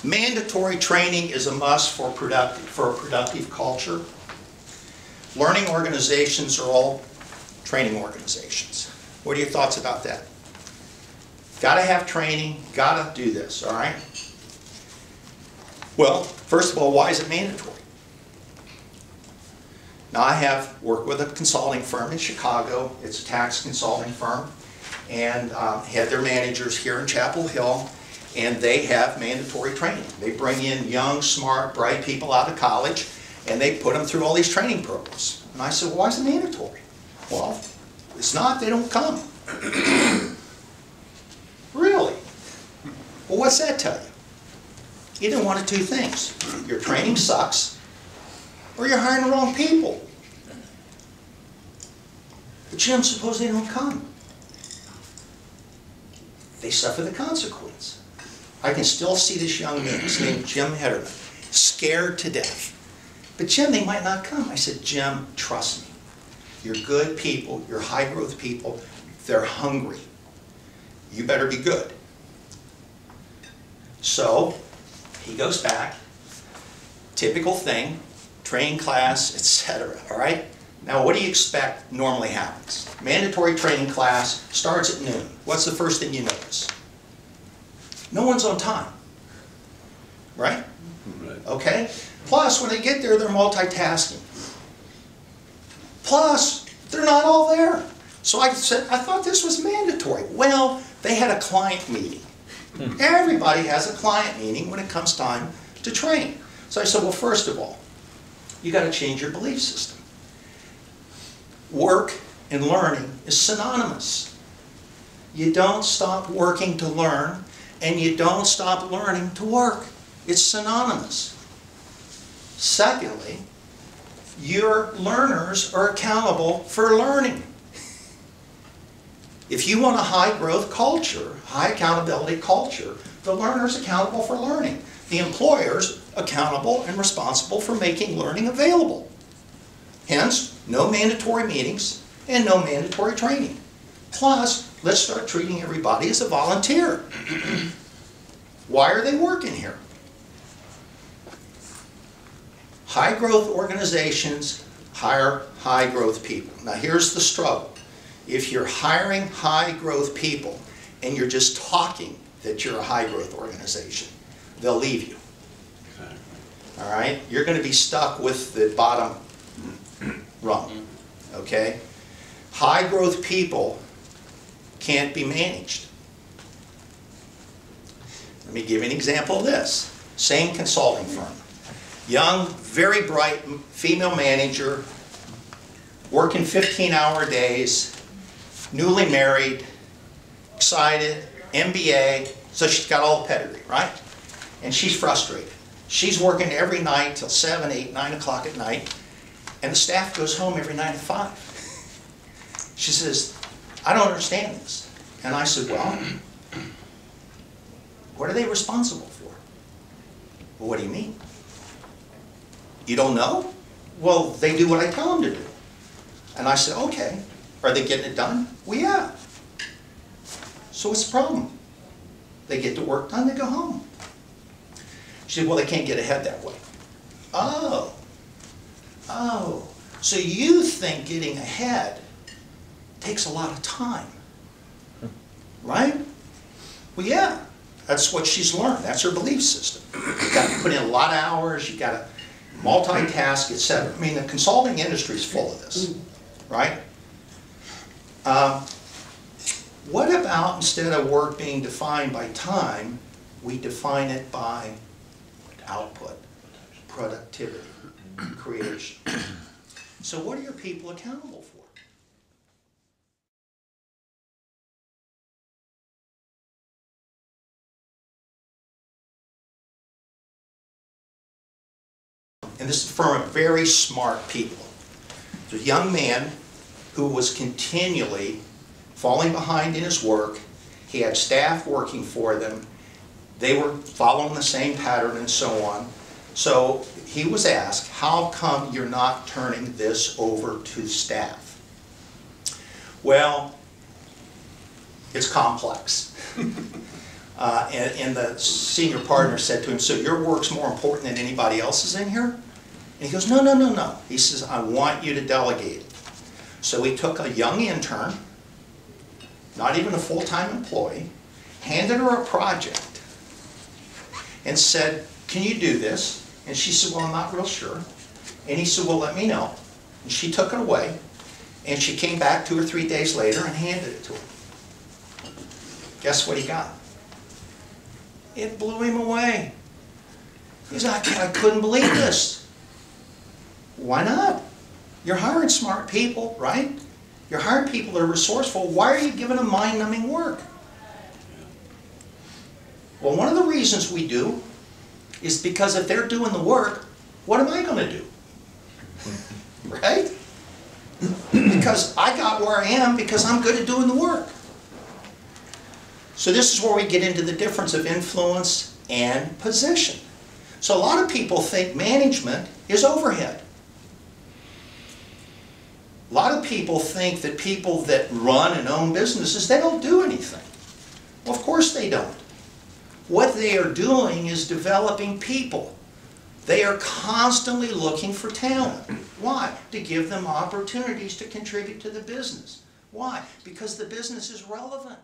Mandatory training is a must for a productive culture. Learning organizations are all training organizations. What are your thoughts about that? Got to have training, got to do this, all right? Well, first of all, why is it mandatory? Now, I have worked with a consulting firm in Chicago. It's a tax consulting firm, and had their managers here in Chapel Hill, and they have mandatory training. They bring in young, smart, bright people out of college, and they put them through all these training programs. And I said, well, why is it mandatory? Well, it's not, they don't come. Really? Well, what's that tell you? Either one of two things. Your training sucks, or you're hiring the wrong people. But Jim, suppose they don't come. They suffer the consequence. I can still see this young man, his name Jim Hederman, scared to death. But Jim, they might not come. I said, Jim, trust me. You're good people, you're high growth people, they're hungry. You better be good. So, he goes back, typical thing, training class, etc. All right? Now, what do you expect normally happens? Mandatory training class starts at noon. What's the first thing you notice? No one's on time. Right? Right. Okay? Plus, when they get there, they're multitasking. Plus, they're not all there. So I said, I thought this was mandatory. Well, they had a client meeting. Everybody has a client meeting when it comes time to train. So I said, well, first of all, you got to change your belief system. Work and learning is synonymous. You don't stop working to learn, and you don't stop learning to work. It's synonymous. Secondly, your learners are accountable for learning. If you want a high growth culture, high accountability culture, the learner's accountable for learning. The employer's accountable and responsible for making learning available. Hence, no mandatory meetings and no mandatory training. Plus, let's start treating everybody as a volunteer. Why are they working here? High growth organizations hire high growth people. Now here's the struggle. If you're hiring high growth people and you're just talking that you're a high growth organization, they'll leave you. Okay. All right? You're going to be stuck with the bottom rung. Okay? High growth people can't be managed. Let me give you an example of this. Same consulting firm. Young, very bright female manager, working 15-hour days, newly married, excited, MBA, so she's got all the pedigree, right? And she's frustrated. She's working every night till 7, 8, 9 o'clock at night, and the staff goes home every night at 5. She says, I don't understand this. And I said, well, what are they responsible for? Well, what do you mean? You don't know? Well, they do what I tell them to do. And I said, okay. Are they getting it done? Well, yeah. So what's the problem? They get the work done, they go home. She said, well, they can't get ahead that way. Oh. Oh. So you think getting ahead takes a lot of time. Right? Well, yeah. That's what she's learned. That's her belief system. You've got to put in a lot of hours. You've got to multitask, etc. I mean, the consulting industry is full of this. Right? What about instead of work being defined by time, we define it by output, productivity, creation? So what are your people accountable for? And this is from very smart people. There's a young man who was continually falling behind in his work. He had staff working for them. They were following the same pattern and so on. So he was asked, how come you're not turning this over to staff? Well, it's complex. And the senior partner said to him, so your work's more important than anybody else's in here? And he goes, no, no, no, no. He says, I want you to delegate it. So he took a young intern, not even a full-time employee, handed her a project, and said, can you do this? And she said, well, I'm not real sure. And he said, well, let me know. And she took it away, and she came back 2 or 3 days later and handed it to him. Guess what he got? It blew him away. He's like, I couldn't believe this. Why not? You're hiring smart people, right? You're hiring people that are resourceful. Why are you giving them mind-numbing work? Well, one of the reasons we do is because if they're doing the work, what am I going to do? Right? Because I got where I am because I'm good at doing the work. So this is where we get into the difference of influence and position. So a lot of people think management is overhead. A lot of people think that people that run and own businesses, they don't do anything. Well, of course they don't. What they are doing is developing people. They are constantly looking for talent. Why? To give them opportunities to contribute to the business. Why? Because the business is relevant.